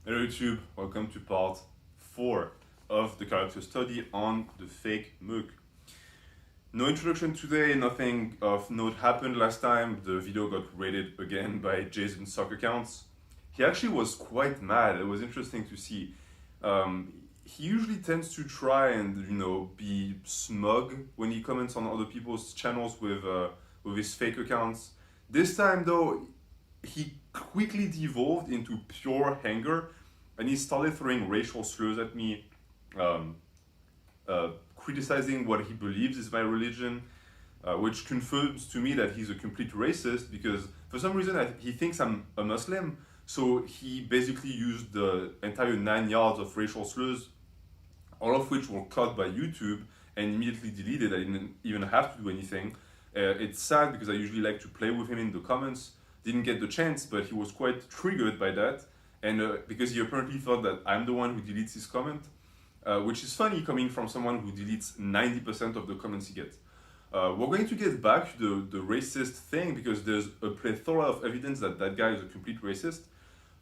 Hello YouTube, welcome to part 4 of the character study on the fake Merc. No introduction today, nothing of note happened last time. The video got rated again by Jason's soccer accounts. He actually was quite mad. It was interesting to see. He usually tends to try and be smug when he comments on other people's channels with his fake accounts. This time though, he quickly devolved into pure anger and he started throwing racial slurs at me, um, criticizing what he believes is my religion, which confirms to me that he's a complete racist because for some reason he thinks I'm a Muslim. So he basically used the entire 9 yards of racial slurs, all of which were cut by YouTube and immediately deleted. I didn't even have to do anything. It's sad because I usually like to play with him in the comments. Didn't get the chance, but he was quite triggered by that. And because he apparently thought that I'm the one who deletes his comment, which is funny coming from someone who deletes 90% of the comments he gets. We're going to get back to the racist thing because there's a plethora of evidence that that guy is a complete racist.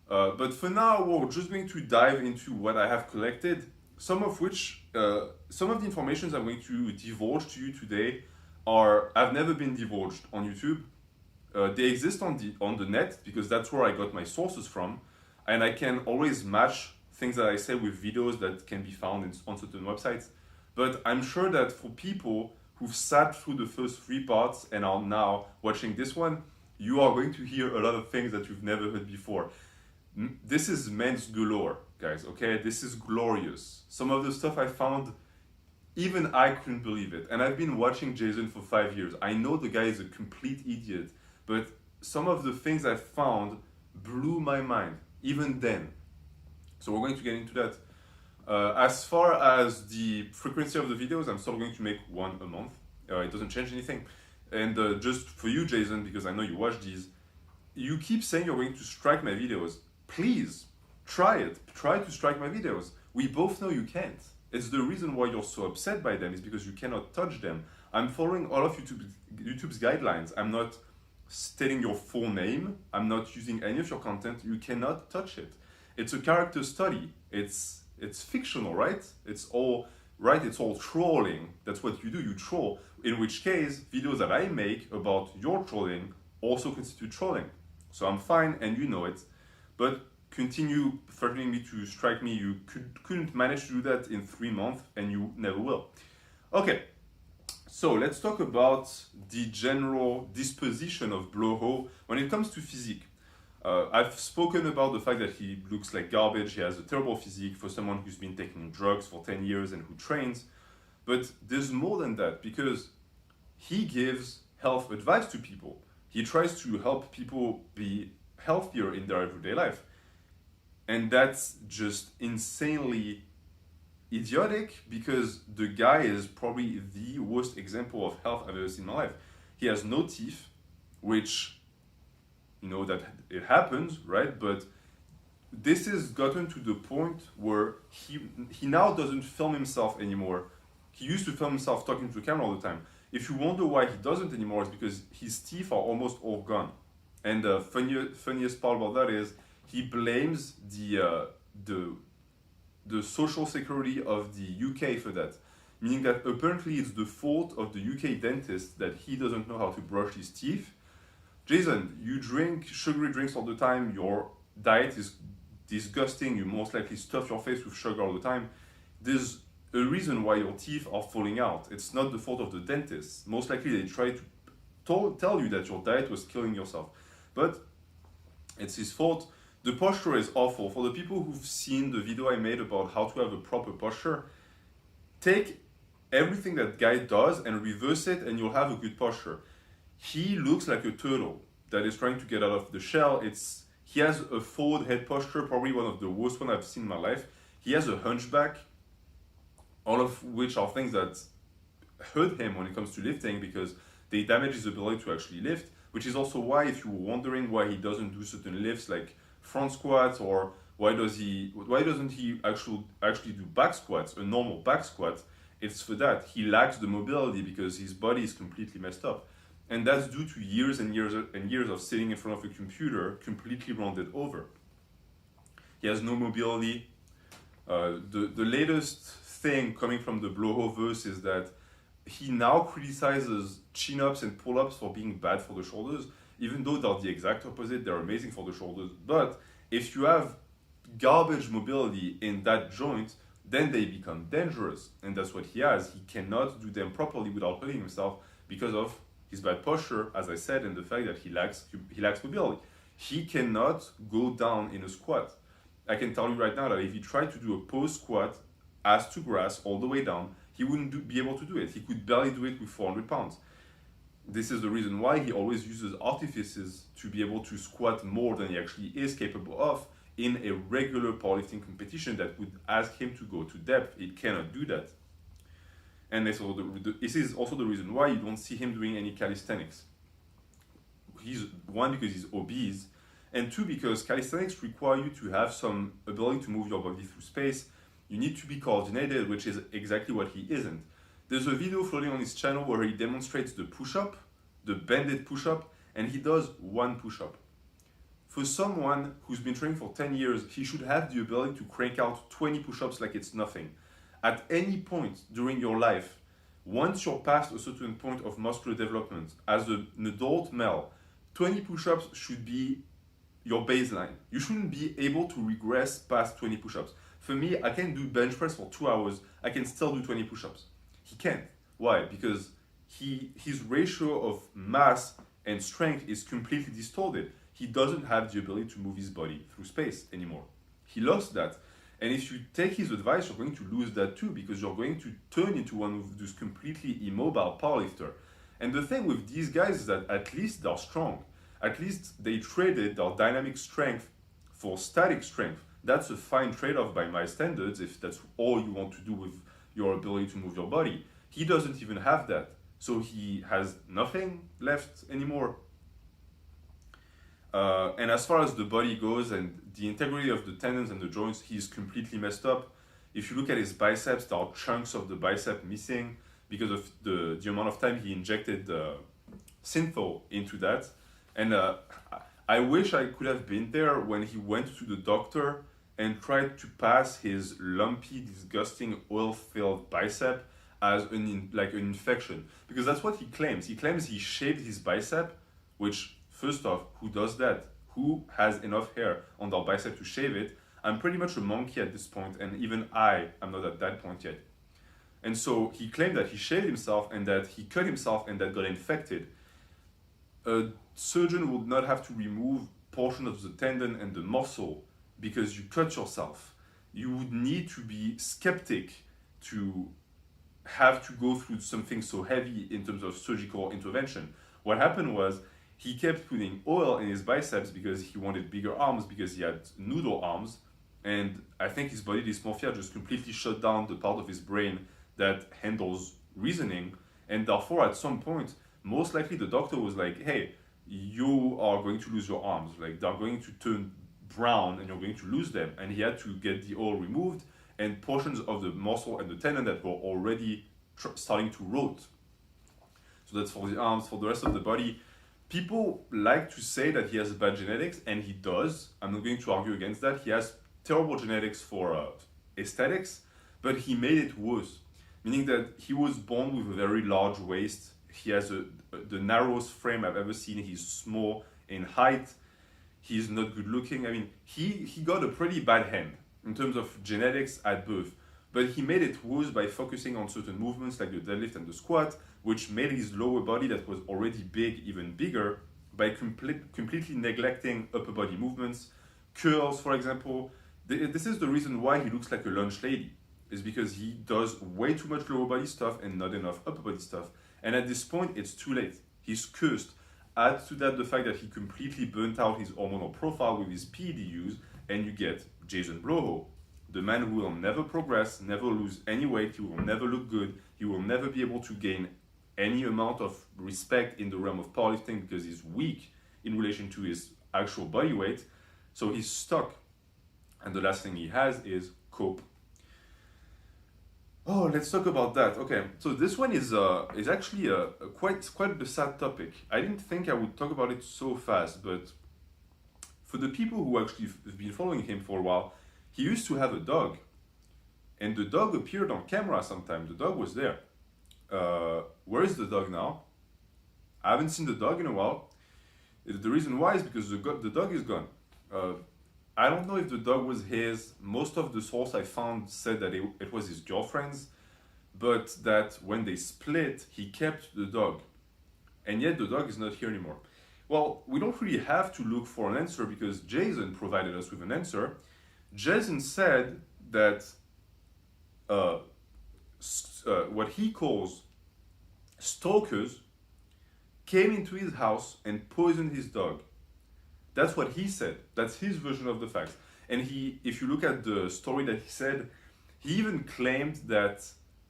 But for now, we're just going to dive into what I have collected, some of the informations I'm going to divulge to you today have never been divulged on YouTube. They exist on the net because that's where I got my sources from, and I can always match things that I say with videos that can be found on certain websites. But I'm sure that for people who've sat through the first 3 parts and are now watching this one, you are going to hear a lot of things that you've never heard before. This is men's galore, guys, okay? This is glorious. Some of the stuff I found, even I couldn't believe it. And I've been watching Jason for 5 years. I know the guy is a complete idiot, but some of the things I found blew my mind, even then. So we're going to get into that. As far as the frequency of the videos, I'm still going to make one a month. It doesn't change anything. And just for you, Jason, because I know you watch these, you keep saying you're going to strike my videos. Please, try it. Try to strike my videos. We both know you can't. It's the reason why you're so upset by them is because you cannot touch them. I'm following all of YouTube's guidelines. I'm not stating your full name. I'm not using any of your content. You cannot touch it. It's a character study. It's fictional, right? It's all trolling. That's what you do. You troll. In which case, videos that I make about your trolling also constitute trolling. So I'm fine, and you know it. But continue threatening me to strike me. You couldn't manage to do that in 3 months, and you never will. Okay. So let's talk about the general disposition of Bloho when it comes to physique. I've spoken about the fact that he looks like garbage. He has a terrible physique for someone who's been taking drugs for 10 years and who trains. But there's more than that because he gives health advice to people. He tries to help people be healthier in their everyday life. And that's just insanely idiotic because the guy is probably the worst example of health I've ever seen in my life. He has no teeth, which, that it happens, right? But this has gotten to the point where he now doesn't film himself anymore. He used to film himself talking to the camera all the time. If you wonder why he doesn't anymore, it's because his teeth are almost all gone. And the funniest part about that is he blames the social security of the UK for that, meaning that apparently it's the fault of the UK dentist that he doesn't know how to brush his teeth. Jason, you drink sugary drinks all the time, your diet is disgusting, you most likely stuff your face with sugar all the time. There's a reason why your teeth are falling out. It's not the fault of the dentist. Most likely they try to tell you that your diet was killing yourself. But it's his fault. The posture is awful. For the people who've seen the video I made about how to have a proper posture, take everything that guy does and reverse it and you'll have a good posture. He looks like a turtle that is trying to get out of the shell. He has a forward head posture, probably one of the worst one I've seen in my life. He has a hunchback, all of which are things that hurt him when it comes to lifting because they damage his ability to actually lift, which is also why if you were wondering why he doesn't do certain lifts like front squats or why doesn't he actually do back squats, a normal back squat, it's for that. He lacks the mobility because his body is completely messed up. And that's due to years and years and years of sitting in front of a computer completely rounded over. He has no mobility. The latest thing coming from the Bloho-verse is that he now criticizes chin-ups and pull-ups for being bad for the shoulders, even though they're the exact opposite. They're amazing for the shoulders. But if you have garbage mobility in that joint, then they become dangerous. And that's what he has. He cannot do them properly without hurting himself because of his bad posture, as I said, and the fact that he lacks mobility. He cannot go down in a squat. I can tell you right now that if he tried to do a pose squat, ass to grass, all the way down, he wouldn't be able to do it. He could barely do it with 400 pounds. This is the reason why he always uses artifices to be able to squat more than he actually is capable of in a regular powerlifting competition that would ask him to go to depth. He cannot do that. And this is also the reason why you don't see him doing any calisthenics. One, because he's obese, and two, because calisthenics require you to have some ability to move your body through space. You need to be coordinated, which is exactly what he isn't. There's a video floating on his channel where he demonstrates the push-up, the bended push-up, and he does one push-up. For someone who's been training for 10 years, he should have the ability to crank out 20 push-ups like it's nothing. At any point during your life, once you're past a certain point of muscular development, as an adult male, 20 push-ups should be your baseline. You shouldn't be able to regress past 20 push-ups. For me, I can do bench press for 2 hours, I can still do 20 push-ups. He can't. Why? Because his ratio of mass and strength is completely distorted. He doesn't have the ability to move his body through space anymore. He lost that. And if you take his advice, you're going to lose that too, because you're going to turn into one of those completely immobile powerlifter. And the thing with these guys is that at least they're strong. At least they traded their dynamic strength for static strength. That's a fine trade-off by my standards if that's all you want to do with your ability to move your body. He doesn't even have that. So he has nothing left anymore. And as far as the body goes and the integrity of the tendons and the joints, he's completely messed up. If you look at his biceps, there are chunks of the bicep missing because of the amount of time he injected synthol into that. And I wish I could have been there when he went to the doctor and tried to pass his lumpy, disgusting, oil-filled bicep as an infection. Because that's what he claims. He claims he shaved his bicep, which, first off, who does that? Who has enough hair on their bicep to shave it? I'm pretty much a monkey at this point, and even I am not at that point yet. And so he claimed that he shaved himself and that he cut himself and that got infected. A surgeon would not have to remove portion of the tendon and the muscle because you cut yourself. You would need to be skeptic to have to go through something so heavy in terms of surgical intervention. What happened was he kept putting oil in his biceps because he wanted bigger arms, because he had noodle arms, and I think his body dysmorphia just completely shut down the part of his brain that handles reasoning, and therefore at some point, most likely the doctor was like, hey, you are going to lose your arms, like they're going to turn brown and you're going to lose them. And he had to get the oil removed and portions of the muscle and the tendon that were already starting to rot. So that's for the arms. For the rest of the body, people like to say that he has bad genetics, and he does. I'm not going to argue against that. He has terrible genetics for aesthetics, but he made it worse, meaning that he was born with a very large waist. He has the narrowest frame I've ever seen. He's small in height. He's not good looking. I mean, he got a pretty bad hand in terms of genetics at birth, but he made it worse by focusing on certain movements like the deadlift and the squat, which made his lower body that was already big even bigger by completely neglecting upper body movements. Curls, for example. This is the reason why he looks like a lunch lady, is because he does way too much lower body stuff and not enough upper body stuff. And at this point, it's too late. He's cursed. Add to that the fact that he completely burnt out his hormonal profile with his PEDUs, and you get Jason Bloho, the man who will never progress, never lose any weight, he will never look good, he will never be able to gain any amount of respect in the realm of powerlifting because he's weak in relation to his actual body weight. So he's stuck. And the last thing he has is cope. Oh, let's talk about that. Okay, so this one is actually a quite the sad topic. I didn't think I would talk about it so fast, but for the people who actually have been following him for a while, he used to have a dog. And the dog appeared on camera sometimes. The dog was there. Where is the dog now? I haven't seen the dog in a while. The reason why is because the dog is gone. I don't know if the dog was his. Most of the source I found said that it was his girlfriend's, but that when they split, he kept the dog. And yet the dog is not here anymore. Well, we don't really have to look for an answer because Jason provided us with an answer. Jason said that what he calls stalkers came into his house and poisoned his dog. That's what he said. That's his version of the facts. And if you look at the story that he said, he even claimed that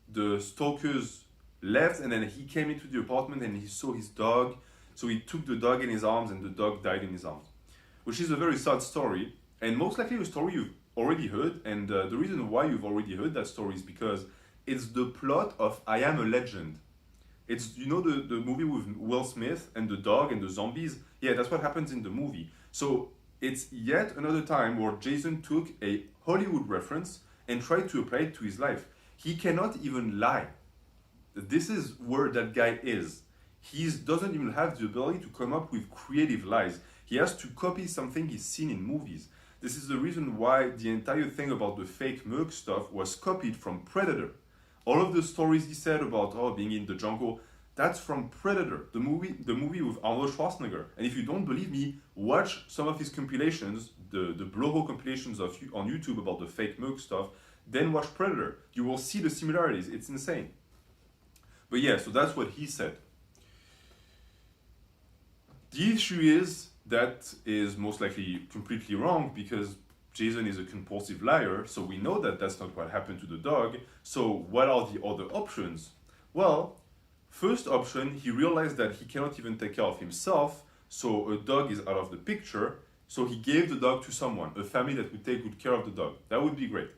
the stalkers left and then he came into the apartment and he saw his dog. So he took the dog in his arms and the dog died in his arms, which is a very sad story. And most likely a story you've already heard. And the reason why you've already heard that story is because it's the plot of I Am a Legend. It's, you know, the movie with Will Smith and the dog and the zombies? Yeah, that's what happens in the movie. So it's yet another time where Jason took a Hollywood reference and tried to apply it to his life. He cannot even lie. This is where that guy is. He doesn't even have the ability to come up with creative lies. He has to copy something he's seen in movies. This is the reason why the entire thing about the fake Merc stuff was copied from Predator. All of the stories he said about being in the jungle, that's from Predator, the movie with Arnold Schwarzenegger. And if you don't believe me, watch some of his compilations, the Blowhole compilations on YouTube about the fake Merc stuff, then watch Predator. You will see the similarities. It's insane. But yeah, so that's what he said. The issue is that is most likely completely wrong because Jason is a compulsive liar, so we know that that's not what happened to the dog. So what are the other options? Well, first option, he realized that he cannot even take care of himself, so a dog is out of the picture, so he gave the dog to someone, a family that would take good care of the dog. That would be great.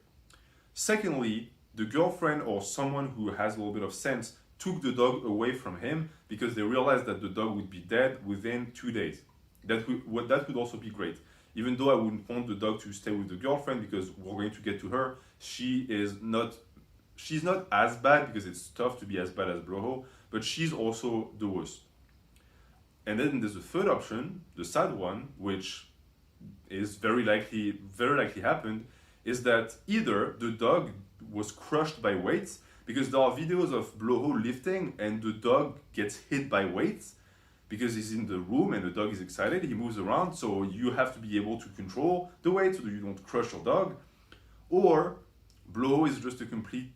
Secondly, the girlfriend or someone who has a little bit of sense took the dog away from him because they realized that the dog would be dead within 2 days. That would also be great. Even though I wouldn't want the dog to stay with the girlfriend because we're going to get to her, she's not as bad because it's tough to be as bad as Broho, but she's also the worst. And then there's a third option, the sad one, which is very likely happened, is that either the dog was crushed by weights, because there are videos of Blowhole lifting and the dog gets hit by weights because he's in the room and the dog is excited, he moves around, so you have to be able to control the weight so that you don't crush your dog. Or Blowhole is just a complete,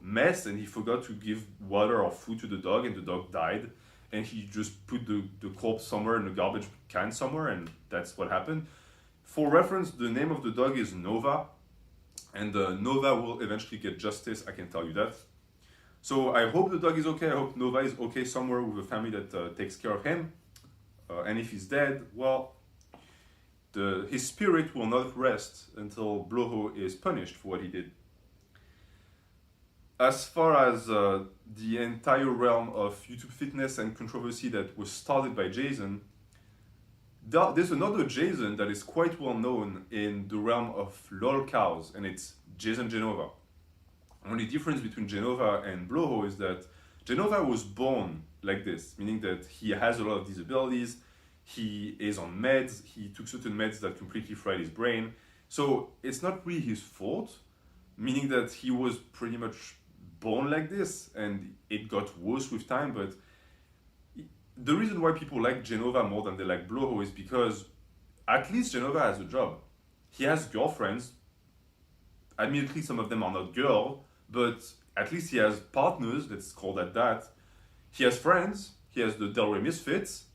mess and he forgot to give water or food to the dog and the dog died and he just put the corpse somewhere in a garbage can somewhere and that's what happened. For reference, the name of the dog is Nova. And Nova will eventually get justice, I can tell you that. So I hope the dog is okay. I hope Nova is okay somewhere with a family that takes care of him. And if he's dead, well, his spirit will not rest until Blowhole is punished for what he did. As far as the entire realm of YouTube fitness and controversy that was started by Jason, there's another Jason that is quite well known in the realm of lol cows, and it's Jason Genova. The only difference between Genova and Blowhole is that Genova was born like this, meaning that he has a lot of disabilities, he is on meds, he took certain meds that completely fried his brain. So it's not really his fault, meaning that he was pretty much born like this, and it got worse with time, but the reason why people like Genova more than they like Blowhole is because at least Genova has a job. He has girlfriends. Admittedly, some of them are not girl, but at least he has partners, let's call that. He has friends. He has the Delray Misfits.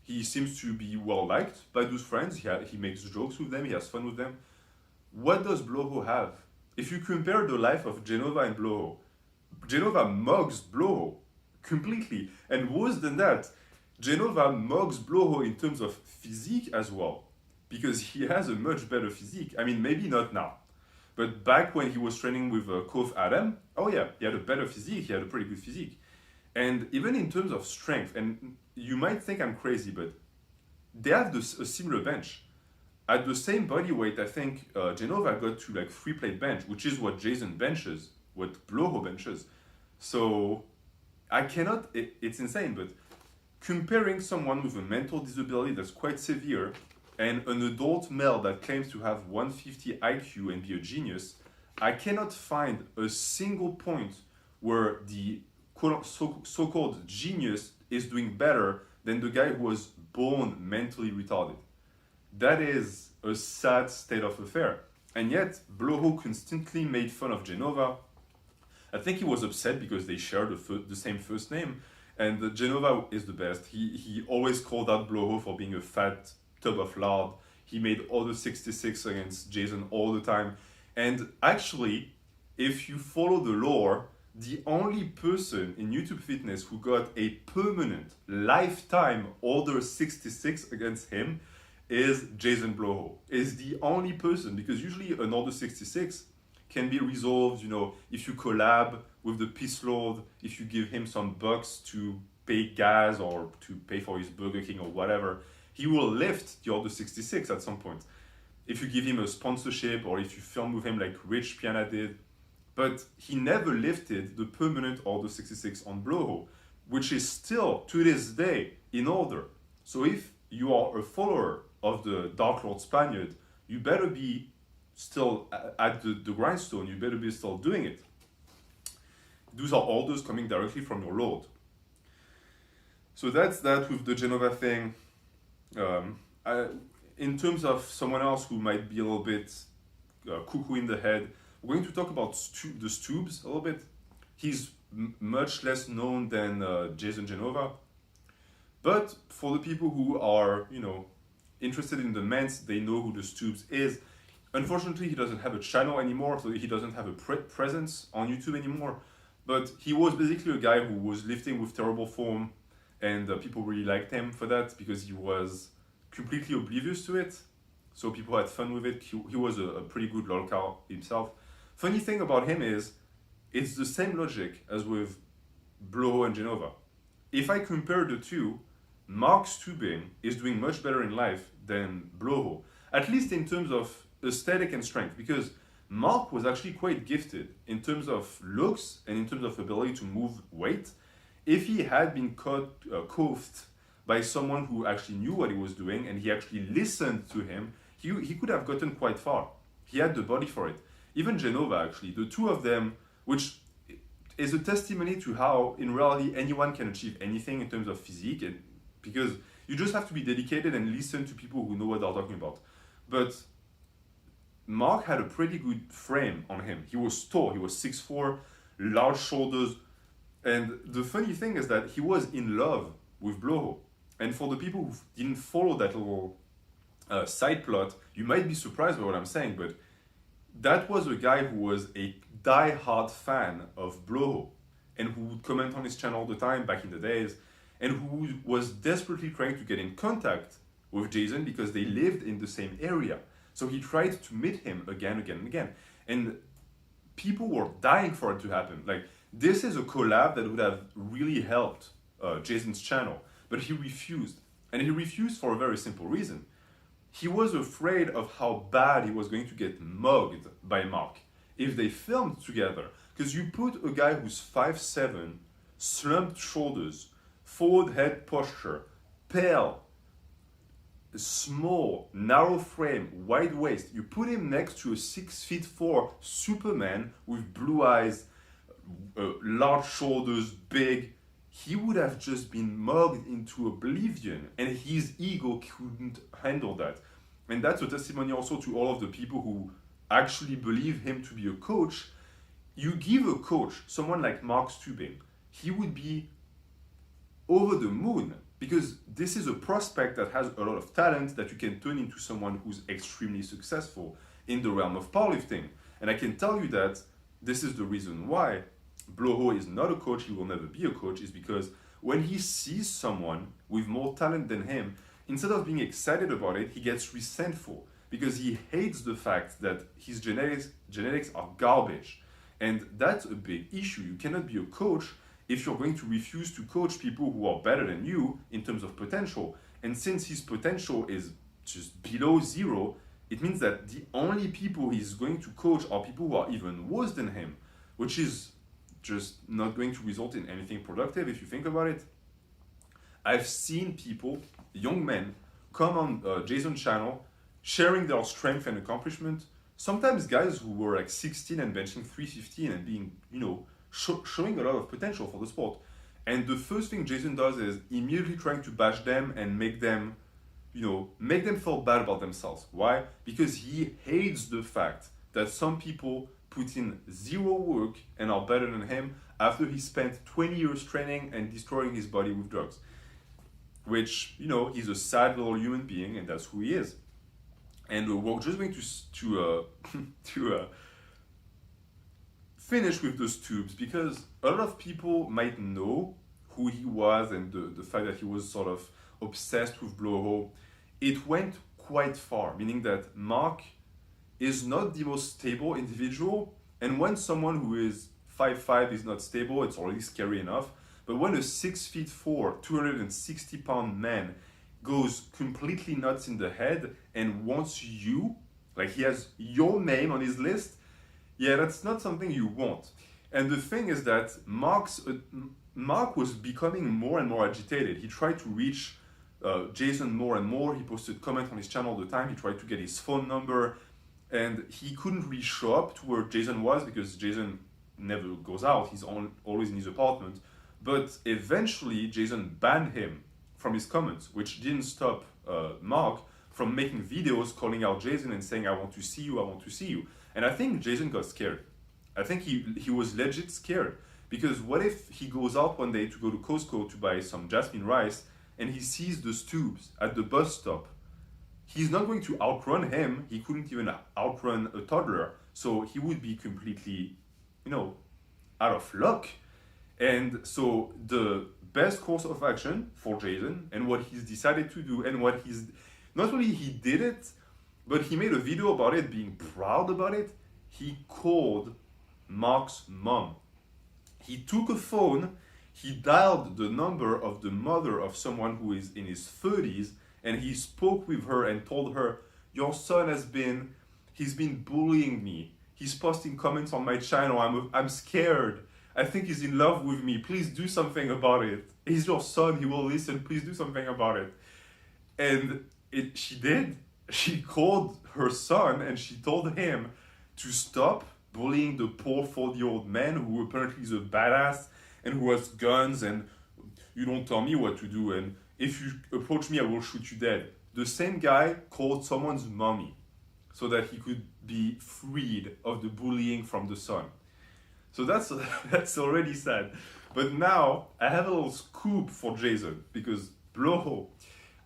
He seems to be well liked by those friends. He makes jokes with them. He has fun with them. What does Blowhole have? If you compare the life of Genova and Blowhole, Genova mugs Blowhole completely. And worse than that, Genova mugs Blowhole in terms of physique as well, because he has a much better physique. I mean, maybe not now, but back when he was training with Kof Adam, oh yeah, he had a better physique, he had a pretty good physique. And even in terms of strength, and you might think I'm crazy, but they have a similar bench. at the same body weight, I think Genova got to like 3 plate bench, which is what Jason benches, what Bloho benches. So I cannot, it's insane, but comparing someone with a mental disability that's quite severe and an adult male that claims to have 150 IQ and be a genius, I cannot find a single point where the so-called genius is doing better than the guy who was born mentally retarded. That is a sad state of affair. And yet, Bloho constantly made fun of Genova. I think he was upset because they share the same first name. And Genova is the best. He always called out Bloho for being a fat tub of lard. He made all the 66 against Jason all the time. And actually, if you follow the lore, the only person in YouTube Fitness who got a permanent lifetime order 66 against him is Jason Bloho. Is the only person, because usually an order 66 can be resolved, if you collab with the Peace Lord, if you give him some bucks to pay gas or to pay for his Burger King or whatever, he will lift the order 66 at some point. If you give him a sponsorship or if you film with him like Rich Piana did. But he never lifted the permanent order 66 on Bloho, which is still, to this day, in order. So if you are a follower of the Dark Lord Spaniard, you better be still at the grindstone, you better be still doing it. Those are orders coming directly from your Lord. So that's that with the Genova thing. In terms of someone else who might be a little bit cuckoo in the head, we're going to talk about the Stoobs a little bit. He's much less known than Jason Genova. But for the people who are, interested in the men's, they know who the Stoobs is. Unfortunately, he doesn't have a channel anymore, so he doesn't have a presence on YouTube anymore. But he was basically a guy who was lifting with terrible form, and people really liked him for that because he was completely oblivious to it. So people had fun with it. He was a pretty good lolcow himself. Funny thing about him is, it's the same logic as with Bloho and Genova. If I compare the two, Mark Stubing is doing much better in life than Bloho, at least in terms of aesthetic and strength, because Mark was actually quite gifted in terms of looks and in terms of ability to move weight. If he had been coached by someone who actually knew what he was doing and he actually listened to him, he could have gotten quite far. He had the body for it. Even Genova, actually, the two of them, which is a testimony to how, in reality, anyone can achieve anything in terms of physique, because you just have to be dedicated and listen to people who know what they're talking about. But Mark had a pretty good frame on him. He was tall, he was 6'4", large shoulders, and the funny thing is that he was in love with Bloho. And for the people who didn't follow that little side plot, you might be surprised by what I'm saying, but that was a guy who was a die-hard fan of Bloho and who would comment on his channel all the time back in the days, and who was desperately trying to get in contact with Jason because they lived in the same area. So he tried to meet him again. And people were dying for it to happen. Like, this is a collab that would have really helped Jason's channel, but he refused. And he refused for a very simple reason. He was afraid of how bad he was going to get mugged by Mark if they filmed together. Because you put a guy who's 5'7", slumped shoulders, forward head posture, pale, small, narrow frame, wide waist. You put him next to a 6'4" Superman with blue eyes, large shoulders, big. He would have just been mugged into oblivion, and his ego couldn't handle that. And that's a testimony also to all of the people who actually believe him to be a coach. You give a coach, someone like Mark Stubing, he would be over the moon, because this is a prospect that has a lot of talent that you can turn into someone who's extremely successful in the realm of powerlifting. And I can tell you that this is the reason why Bloho is not a coach, he will never be a coach, is because when he sees someone with more talent than him, instead of being excited about it, he gets resentful because he hates the fact that his genetics are garbage. And that's a big issue. You cannot be a coach if you're going to refuse to coach people who are better than you in terms of potential. And since his potential is just below zero, it means that the only people he's going to coach are people who are even worse than him, which is just not going to result in anything productive if you think about it. I've seen people, young men, come on Jason's channel sharing their strength and accomplishment. Sometimes guys who were like 16 and benching 315 and being, showing a lot of potential for the sport. And the first thing Jason does is immediately trying to bash them and make them feel bad about themselves. Why? Because he hates the fact that some people put in zero work and are better than him after he spent 20 years training and destroying his body with drugs. Which, he's a sad little human being, and that's who he is. And we're just going to finish with those tubes, because a lot of people might know who he was and the fact that he was sort of obsessed with blowhole. It went quite far, meaning that Marc is not the most stable individual, and when someone who is 5'5" is not stable, it's already scary enough. But when a 6'4", 260-pound man goes completely nuts in the head and wants you, like he has your name on his list, yeah, that's not something you want. And the thing is that Marc was becoming more and more agitated. He tried to reach Jason more and more. He posted comments on his channel all the time. He tried to get his phone number, and he couldn't really show up to where Jason was because Jason never goes out. He's always in his apartment. But eventually, Jason banned him from his comments, which didn't stop Marc from making videos calling out Jason and saying, I want to see you, I want to see you. And I think Jason got scared. I think he was legit scared. Because what if he goes out one day to go to Costco to buy some jasmine rice and he sees those tubes at the bus stop? He's not going to outrun him. He couldn't even outrun a toddler. So he would be completely, out of luck. And so the best course of action for Jason and what he's decided to do and what not only he did it, but he made a video about it, being proud about it. He called Marc's mom. He took a phone, he dialed the number of the mother of someone who is in his 30s, and he spoke with her and told her, your son he's been bullying me. He's posting comments on my channel. I'm scared. I think he's in love with me. Please do something about it. He's your son. He will listen. Please do something about it. And she did. She called her son and she told him to stop bullying the poor 40-year-old man who apparently is a badass and who has guns, and you don't tell me what to do, and if you approach me, I will shoot you dead. The same guy called someone's mommy so that he could be freed of the bullying from the son. So that's already sad. But now I have a little scoop for Jason, because Bloho,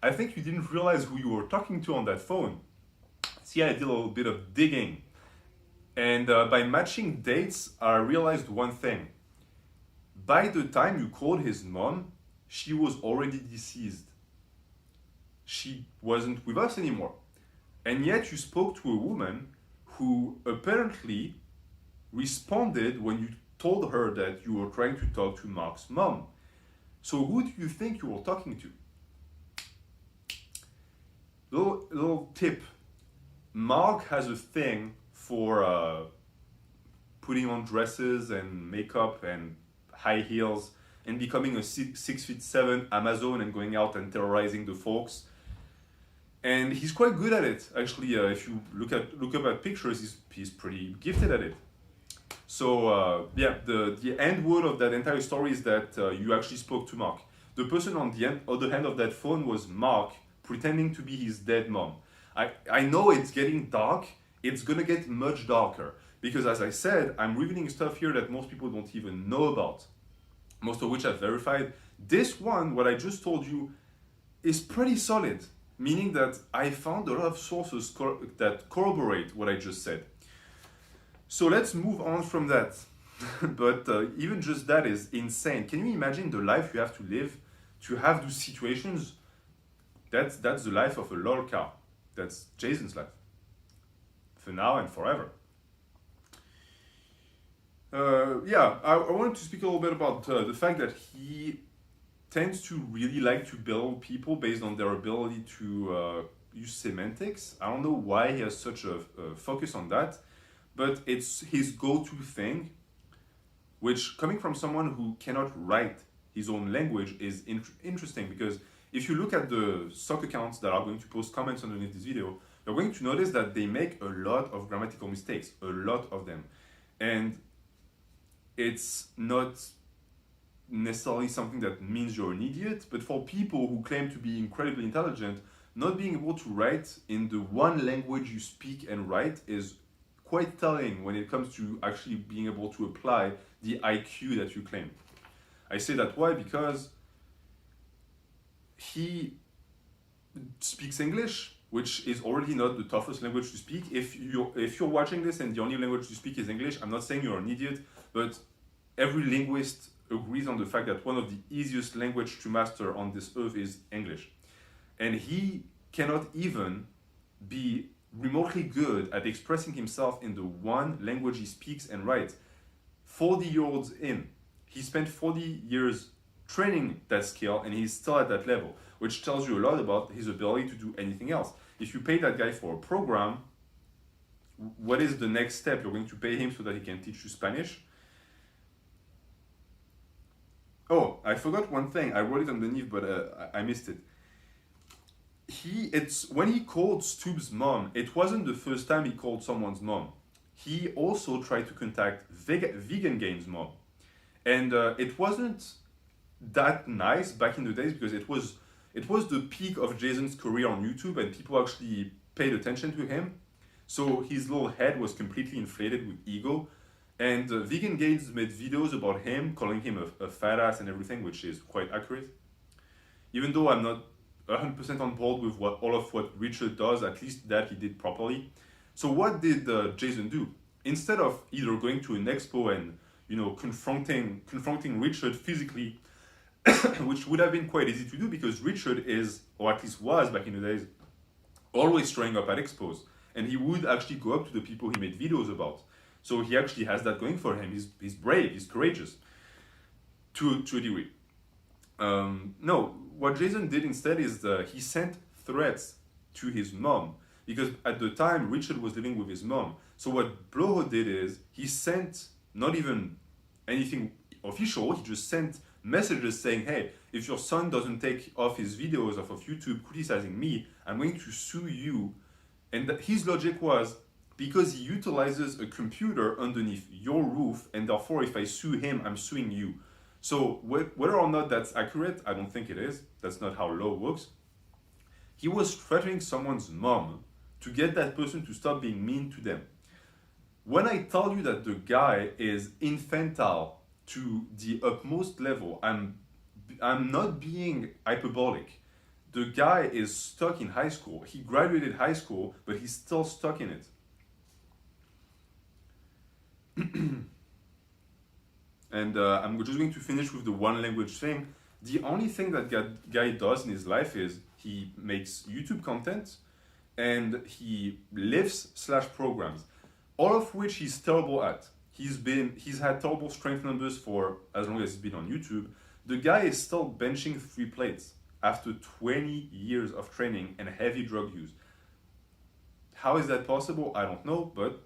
I think you didn't realize who you were talking to on that phone. See, I did a little bit of digging. And by matching dates, I realized one thing. By the time you called his mom, she was already deceased. She wasn't with us anymore. And yet you spoke to a woman who apparently responded when you told her that you were trying to talk to Marc's mom. So who do you think you were talking to? Little tip. Marc has a thing for putting on dresses and makeup and high heels and becoming a 6'7" Amazon and going out and terrorizing the folks. And he's quite good at it. Actually, if you look up at pictures, he's pretty gifted at it. So the end word of that entire story is that you actually spoke to Marc. The person on the other end of that phone was Marc, pretending to be his dead mom. I know it's getting dark. It's gonna get much darker because, as I said, I'm revealing stuff here that most people don't even know about, most of which I've verified. This one, what I just told you, is pretty solid, meaning that I found a lot of sources that corroborate what I just said. So let's move on from that. But even just that is insane. Can you imagine the life you have to live to have those situations? That's the life of a lolcow. That's Jason's life. For now and forever. I wanted to speak a little bit about the fact that he tends to really like to build people based on their ability to use semantics. I don't know why he has such a focus on that, but it's his go-to thing, which coming from someone who cannot write his own language is interesting, because if you look at the stock accounts that are going to post comments underneath this video, you're going to notice that they make a lot of grammatical mistakes, a lot of them. And it's not necessarily something that means you're an idiot, but for people who claim to be incredibly intelligent, not being able to write in the one language you speak and write is quite telling when it comes to actually being able to apply the IQ that you claim. I say that why? Because he speaks English, which is already not the toughest language to speak. If you're watching this and the only language to speak is English, I'm not saying you're an idiot, but every linguist agrees on the fact that one of the easiest language to master on this earth is English. And he cannot even be remotely good at expressing himself in the one language he speaks and writes. 40 years in, he spent 40 years training that skill, and he's still at that level, which tells you a lot about his ability to do anything else. If you pay that guy for a program, what is the next step? You're going to pay him so that he can teach you Spanish? Oh, I forgot one thing. I wrote it underneath, but I missed it. When he called Stu's mom, it wasn't the first time he called someone's mom. He also tried to contact Vegan Game's mom. And it wasn't that nice back in the days, because it was the peak of Jason's career on YouTube, and people actually paid attention to him. So his little head was completely inflated with ego. And Vegan Games made videos about him, calling him a fat ass and everything, which is quite accurate. Even though I'm not 100% on board with all of what Richard does, at least that he did properly. So what did Jason do? Instead of either going to an expo and confronting Richard physically, which would have been quite easy to do, because Richard is, or at least was back in the days, always showing up at expos, and he would actually go up to the people he made videos about. So he actually has that going for him. He's brave, he's courageous, to a degree. No, what Jason did instead is he sent threats to his mom, because at the time Richard was living with his mom. So what Bloho did is he sent not even anything official, he just sent messages saying, hey, if your son doesn't take off his videos off of YouTube criticizing me, I'm going to sue you. And his logic was, because he utilizes a computer underneath your roof, and therefore if I sue him, I'm suing you. So whether or not that's accurate, I don't think it is. That's not how law works. He was threatening someone's mom to get that person to stop being mean to them. When I tell you that the guy is infantile to the utmost level, I'm not being hyperbolic. The guy is stuck in high school. He graduated high school, but he's still stuck in it. And I'm just going to finish with the one language thing. The only thing that guy does in his life is he makes YouTube content and he lives/programs, all of which he's terrible at. He's had terrible strength numbers for as long as he's been on YouTube. The guy is still benching 3 plates after 20 years of training and heavy drug use. How is that possible? I don't know, but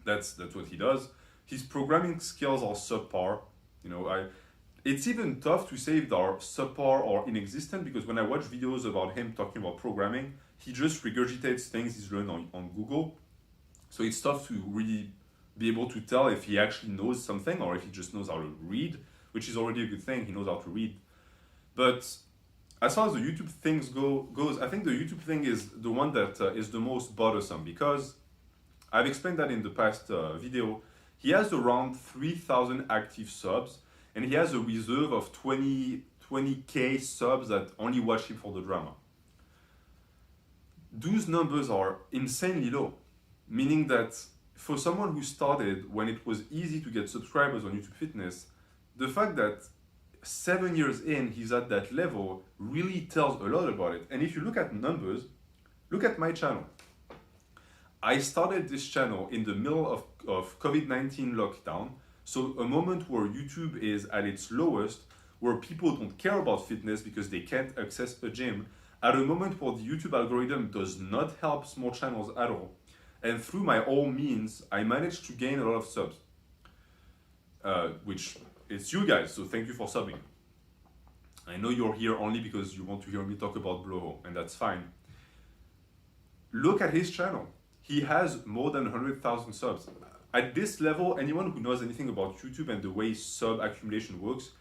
that's what he does. His programming skills are subpar. It's even tough to say if they are subpar or inexistent, because when I watch videos about him talking about programming, he just regurgitates things he's learned on Google. So it's tough to really be able to tell if he actually knows something or if he just knows how to read, which is already a good thing. He knows how to read. But as far as the YouTube things goes, I think the YouTube thing is the one that is the most bothersome, because I've explained that in the past video. He has around 3,000 active subs, and he has a reserve of 20K subs that only watch him for the drama. Those numbers are insanely low, meaning that for someone who started when it was easy to get subscribers on YouTube Fitness, the fact that 7 years in he's at that level really tells a lot about it. And if you look at numbers, look at my channel. I started this channel in the middle of COVID-19 lockdown, so a moment where YouTube is at its lowest, where people don't care about fitness because they can't access a gym. at a moment where the YouTube algorithm does not help small channels at all. And through my own means, I managed to gain a lot of subs, which it's you guys, so thank you for subbing. I know you're here only because you want to hear me talk about Blowhole, and that's fine. Look at his channel. He has more than 100,000 subs. At this level, anyone who knows anything about YouTube and the way sub accumulation works,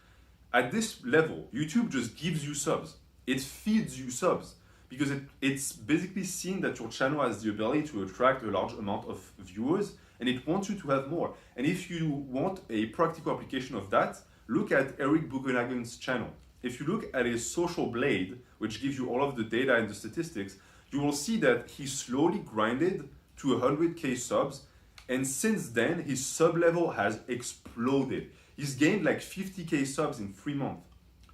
at this level, YouTube just gives you subs. It feeds you subs because it's basically seen that your channel has the ability to attract a large amount of viewers and it wants you to have more. And if you want a practical application of that, look at Eric Bugenhagen's channel. If you look at his Social Blade, which gives you all of the data and the statistics, you will see that he slowly grinded to 100K subs. And since then, his sub level has exploded. He's gained like 50K subs in 3 months.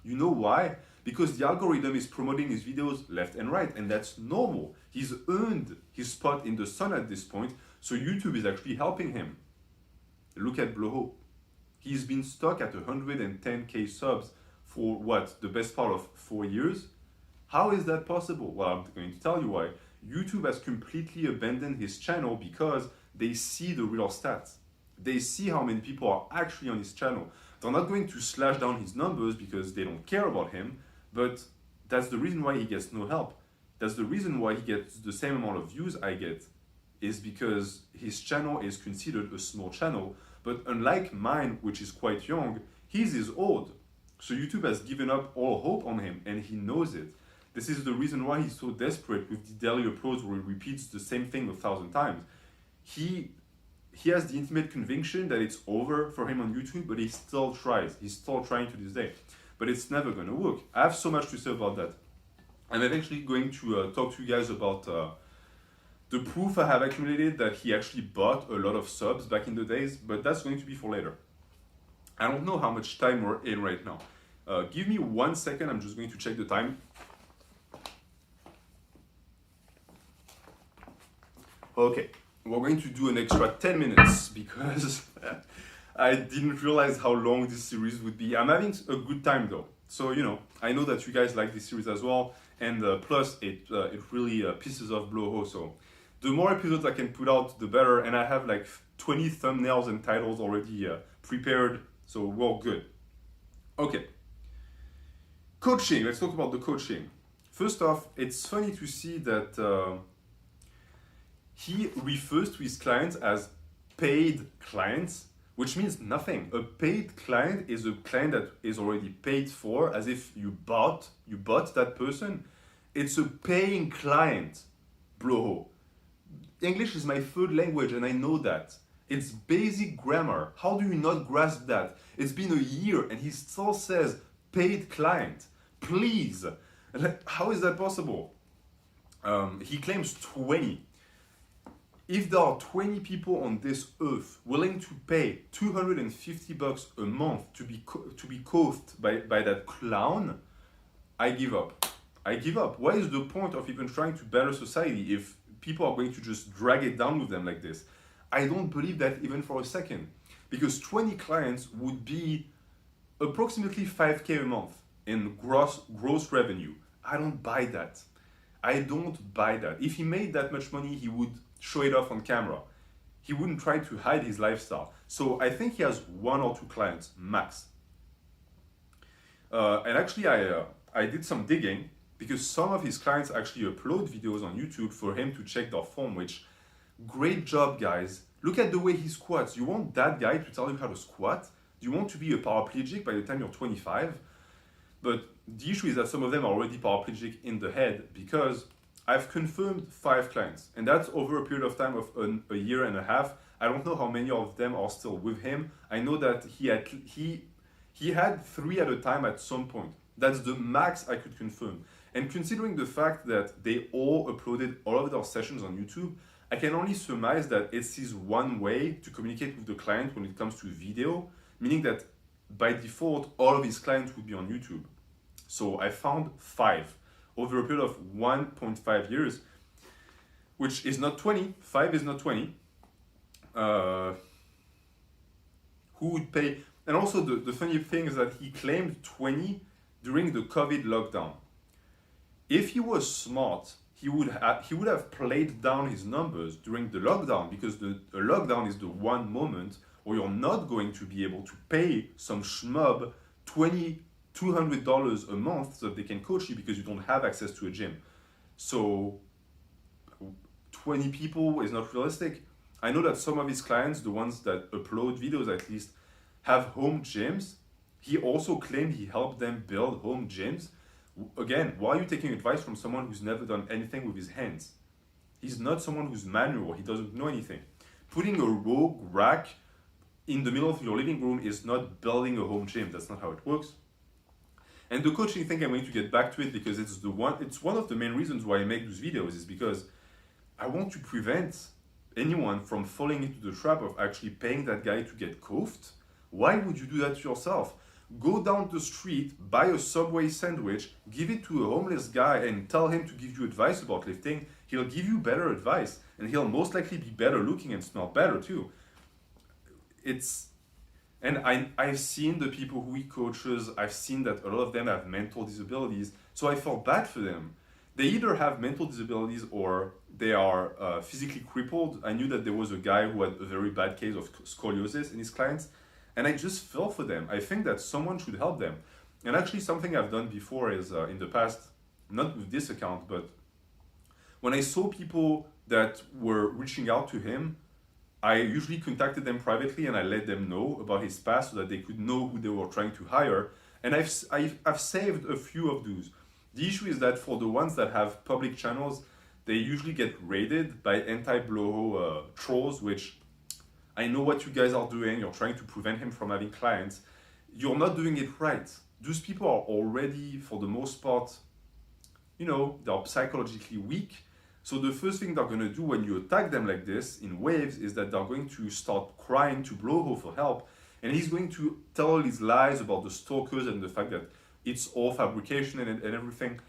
You know why? Because the algorithm is promoting his videos left and right, and that's normal. He's earned his spot in the sun at this point, so YouTube is actually helping him. Look at Blowhole. He's been stuck at 110K subs for what? The best part of 4 years? How is that possible? Well, I'm going to tell you why. YouTube has completely abandoned his channel because they see the real stats. They see how many people are actually on his channel. They're not going to slash down his numbers because they don't care about him, but that's the reason why he gets no help. That's the reason why he gets the same amount of views I get, is because his channel is considered a small channel, but unlike mine, which is quite young, his is old. So YouTube has given up all hope on him, and he knows it. This is the reason why he's so desperate with the daily uploads where he repeats the same thing 1,000 times. He has the intimate conviction that it's over for him on YouTube, but he still tries. He's still trying to this day. But it's never going to work. I have so much to say about that. I'm eventually going to talk to you guys about the proof I have accumulated that he actually bought a lot of subs back in the days, but that's going to be for later. I don't know how much time we're in right now. Give me 1 second, I'm just going to check the time. Okay, we're going to do an extra 10 minutes because I didn't realize how long this series would be. I'm having a good time though. So, you know, I know that you guys like this series as well. And plus, it really pisses off Blowhole. So the more episodes I can put out, the better. And I have like 20 thumbnails and titles already prepared. So we're all good. Okay. Coaching. Let's talk about the coaching. First off, it's funny to see that he refers to his clients as paid clients, which means nothing. A paid client is a client that is already paid for, as if you bought that person. It's a paying client, Blowhole. English is my third language and I know that. It's basic grammar. How do you not grasp that? It's been a year and he still says paid client. Please. How is that possible? He claims 20. If there are 20 people on this earth willing to pay $250 a month to be coached by that clown, I give up. I give up. What is the point of even trying to better society if people are going to just drag it down with them like this? I don't believe that even for a second, because 20 clients would be approximately 5K a month in gross revenue. I don't buy that. I don't buy that. If he made that much money, he would show it off on camera. He wouldn't try to hide his lifestyle. So I think he has 1 or 2 clients max. And actually I did some digging because some of his clients actually upload videos on YouTube for him to check their form, which great job guys. Look at the way he squats. You want that guy to tell you how to squat? Do you want to be a paraplegic by the time you're 25? But the issue is that some of them are already paraplegic in the head because I've confirmed 5 clients, and that's over a period of time of a year and a half. I don't know how many of them are still with him. I know that he had 3 at a time at some point. That's the max I could confirm. And considering the fact that they all uploaded all of their sessions on YouTube, I can only surmise that it's his one way to communicate with the client when it comes to video, meaning that by default, all of his clients would be on YouTube. So I found 5. Over a period of 1.5 years, which is not 20, 5 is not 20. Who would pay? And also the funny thing is that he claimed 20 during the COVID lockdown. If he was smart, he would have played down his numbers during the lockdown, because a lockdown is the one moment where you're not going to be able to pay some schmub $200 a month so that they can coach you because you don't have access to a gym. So 20 people is not realistic. I know that some of his clients, the ones that upload videos at least, have home gyms. He also claimed he helped them build home gyms. Again, why are you taking advice from someone who's never done anything with his hands? He's not someone who's manual. He doesn't know anything. Putting a rogue rack in the middle of your living room is not building a home gym. That's not how it works. And the coaching thing, I'm going to get back to it because it's one of the main reasons why I make these videos, is because I want to prevent anyone from falling into the trap of actually paying that guy to get coughed. Why would you do that to yourself? Go down the street, buy a Subway sandwich, give it to a homeless guy and tell him to give you advice about lifting. He'll give you better advice, and he'll most likely be better looking and smell better too. I've seen the people who he coaches, I've seen that a lot of them have mental disabilities, so I felt bad for them. They either have mental disabilities or they are physically crippled. I knew that there was a guy who had a very bad case of scoliosis in his clients, and I just felt for them. I think that someone should help them. And actually something I've done before is in the past, not with this account, but when I saw people that were reaching out to him, I usually contacted them privately and I let them know about his past so that they could know who they were trying to hire. And I've saved a few of those. The issue is that for the ones that have public channels, they usually get raided by anti-Bloho trolls, which I know what you guys are doing. You're trying to prevent him from having clients. You're not doing it right. Those people are already, for the most part, they're psychologically weak. So the first thing they're going to do when you attack them like this in waves is that they're going to start crying to Bloho for help. And he's going to tell all his lies about the stalkers and the fact that it's all fabrication and everything.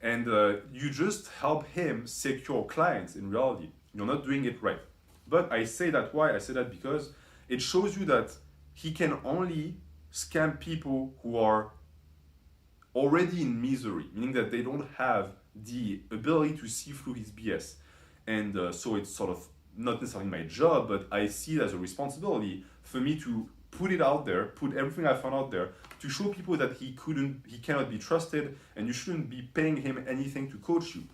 And you just help him secure clients in reality. You're not doing it right. But I say that why? I say that because it shows you that he can only scam people who are already in misery, meaning that they don't have the ability to see through his BS. And so it's sort of not necessarily my job, but I see it as a responsibility for me to put it out there, put everything I found out there, to show people that he cannot be trusted, and you shouldn't be paying him anything to coach you.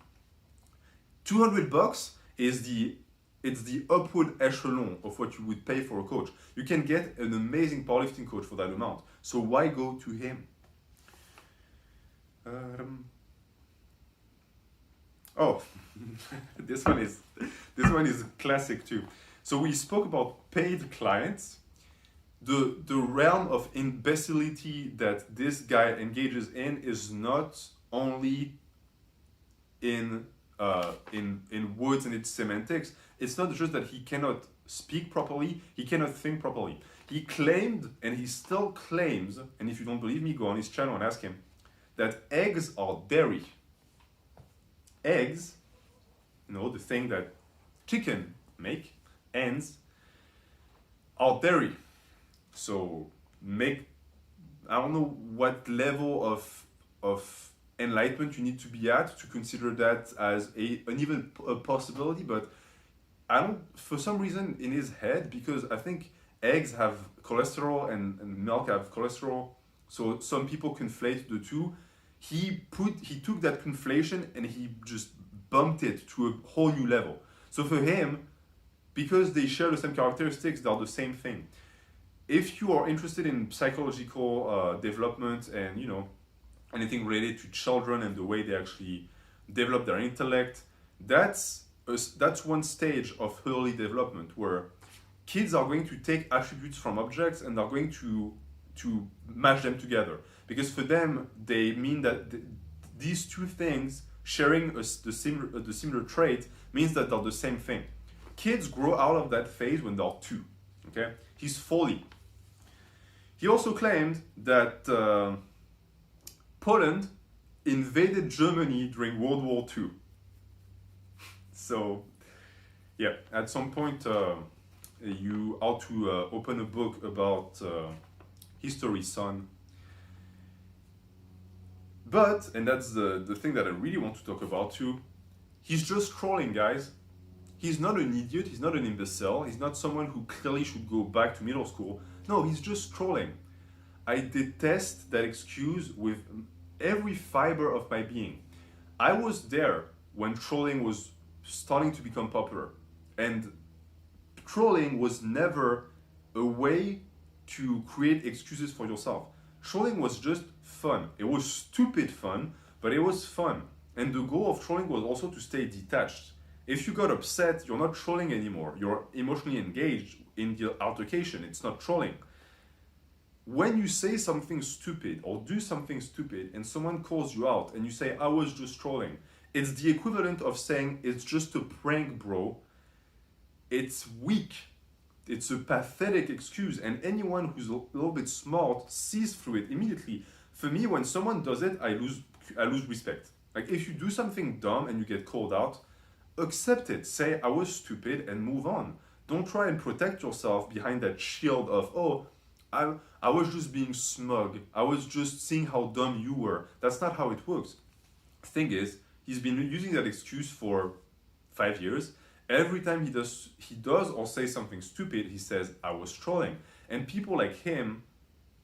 $200 is the upward echelon of what you would pay for a coach. You can get an amazing powerlifting coach for that amount. So why go to him? This one is classic too. So we spoke about paid clients. The realm of imbecility that this guy engages in is not only in words and its semantics. It's not just that he cannot speak properly, he cannot think properly. He claimed, and he still claims, and if you don't believe me, go on his channel and ask him, that eggs are dairy. Eggs, the thing that chicken make, hens, are dairy. So I don't know what level of enlightenment you need to be at to consider that as an even a possibility, but for some reason in his head, because I think eggs have cholesterol and milk have cholesterol, so some people conflate the two. He took that conflation and he just bumped it to a whole new level. So for him, because they share the same characteristics, they're the same thing. If you are interested in psychological development and anything related to children and the way they actually develop their intellect, that's one stage of early development where kids are going to take attributes from objects and are going to mash them together. Because for them, they mean that these two things sharing the similar trait means that they're the same thing. Kids grow out of that phase when they're 2. Okay, he's 40. He also claimed that Poland invaded Germany during World War II. So, yeah, at some point you ought to open a book about history, son. But, and that's the thing that I really want to talk about too, he's just trolling, guys. He's not an idiot, he's not an imbecile, he's not someone who clearly should go back to middle school. No, he's just trolling. I detest that excuse with every fiber of my being. I was there when trolling was starting to become popular. And trolling was never a way to create excuses for yourself. Trolling was just fun. It was stupid fun, but it was fun. And the goal of trolling was also to stay detached. If you got upset, you're not trolling anymore. You're emotionally engaged in the altercation. It's not trolling. When you say something stupid or do something stupid and someone calls you out and you say, I was just trolling, it's the equivalent of saying, it's just a prank, bro. It's weak. It's a pathetic excuse, and anyone who's a little bit smart sees through it immediately. For me, when someone does it, I lose respect. Like if you do something dumb and you get called out, accept it. Say I was stupid and move on. Don't try and protect yourself behind that shield of I was just being smug. I was just seeing how dumb you were. That's not how it works. Thing is, he's been using that excuse for 5 years. Every time he does or say something stupid, he says, I was trolling. And people like him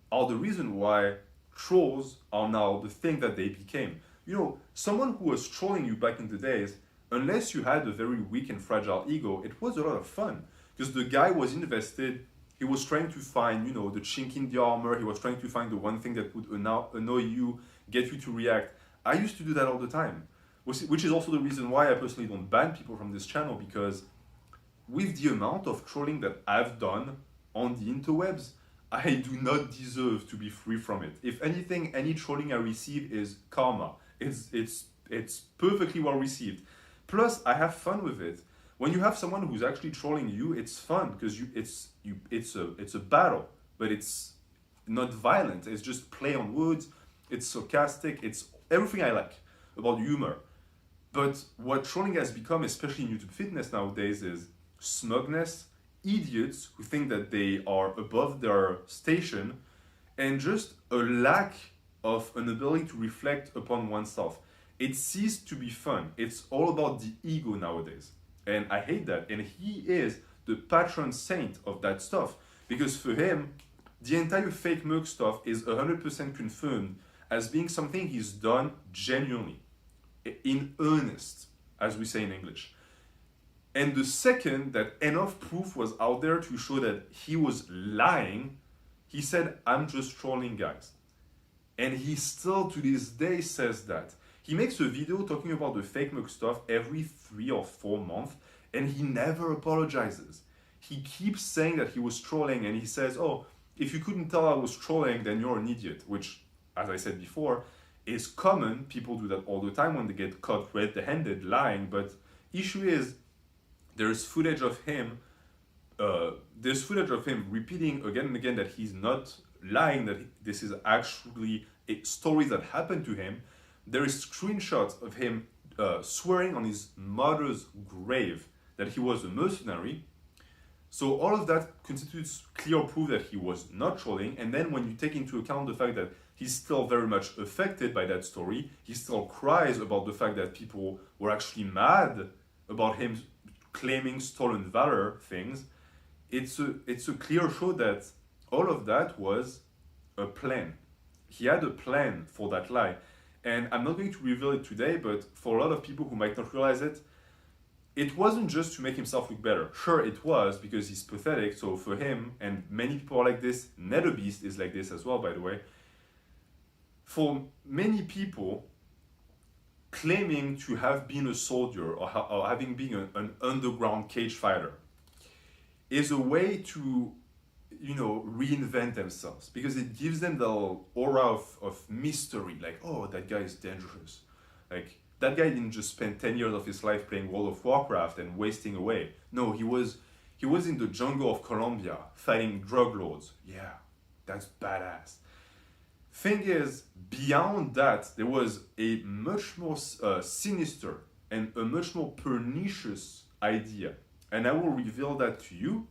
are the reason why trolls are now the thing that they became. You know, someone who was trolling you back in the days, unless you had a very weak and fragile ego, it was a lot of fun. Because the guy was invested, he was trying to find, you know, the chink in the armor, he was trying to find the one thing that would annoy you, get you to react. I used to do that all the time. Which is also the reason why I personally don't ban people from this channel, because with the amount of trolling that I've done on the interwebs, I do not deserve to be free from it. If anything, any trolling I receive is karma. It's perfectly well received. Plus, I have fun with it. When you have someone who's actually trolling you, it's fun because it's a battle, but it's not violent. It's just play on words. It's sarcastic. It's everything I like about humor. But what trolling has become, especially in YouTube fitness nowadays, is smugness, idiots who think that they are above their station, and just a lack of an ability to reflect upon oneself. It ceased to be fun. It's all about the ego nowadays. And I hate that. And he is the patron saint of that stuff. Because for him, the entire fake Merc stuff is 100% confirmed as being something he's done genuinely, in earnest, as we say in English. And the second that enough proof was out there to show that he was lying, he said, I'm just trolling, guys. And he still to this day says that. He makes a video talking about the fake Merc stuff every 3 or 4 months, and he never apologizes. He keeps saying that he was trolling, and he says, oh, if you couldn't tell I was trolling, then you're an idiot, which, as I said before, is common. People do that all the time when they get caught red-handed lying. But issue is, there's footage of him repeating again and again that he's not lying, that this is actually a story that happened to him. There is screenshots of him swearing on his mother's grave that he was a mercenary. So all of that constitutes clear proof that he was not trolling. And then when you take into account the fact that he's still very much affected by that story, he still cries about the fact that people were actually mad about him claiming stolen valor things, it's a clear show that all of that was a plan. He had a plan for that lie. And I'm not going to reveal it today, but for a lot of people who might not realize it, it wasn't just to make himself look better. Sure, it was, because he's pathetic, so for him, and many people are like this, NetherBeast is like this as well, by the way. For many people, claiming to have been a soldier or having been an underground cage fighter is a way to, you know, reinvent themselves, because it gives them the aura of mystery, like, oh, that guy is dangerous. Like, that guy didn't just spend 10 years of his life playing World of Warcraft and wasting away. No, he was in the jungle of Colombia fighting drug lords. Yeah, that's badass. Thing is, beyond that, there was a much more sinister and a much more pernicious idea. And I will reveal that to you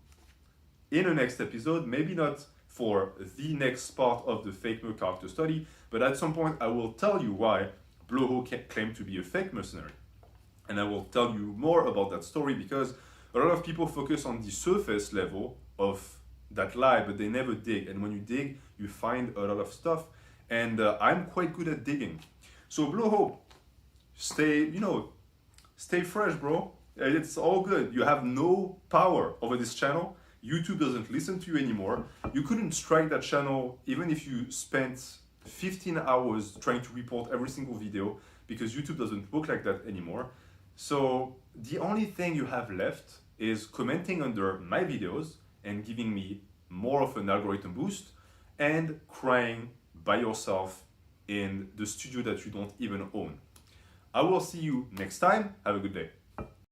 in the next episode, maybe not for the next part of the fake Merc character study, but at some point I will tell you why Blowho claimed to be a fake mercenary. And I will tell you more about that story because a lot of people focus on the surface level of that lie, but they never dig. And when you dig, you find a lot of stuff. And I'm quite good at digging. So Blowho, stay fresh, bro. It's all good. You have no power over this channel. YouTube doesn't listen to you anymore. You couldn't strike that channel even if you spent 15 hours trying to report every single video because YouTube doesn't work like that anymore. So the only thing you have left is commenting under my videos and giving me more of an algorithm boost and crying by yourself in the studio that you don't even own. I will see you next time. Have a good day.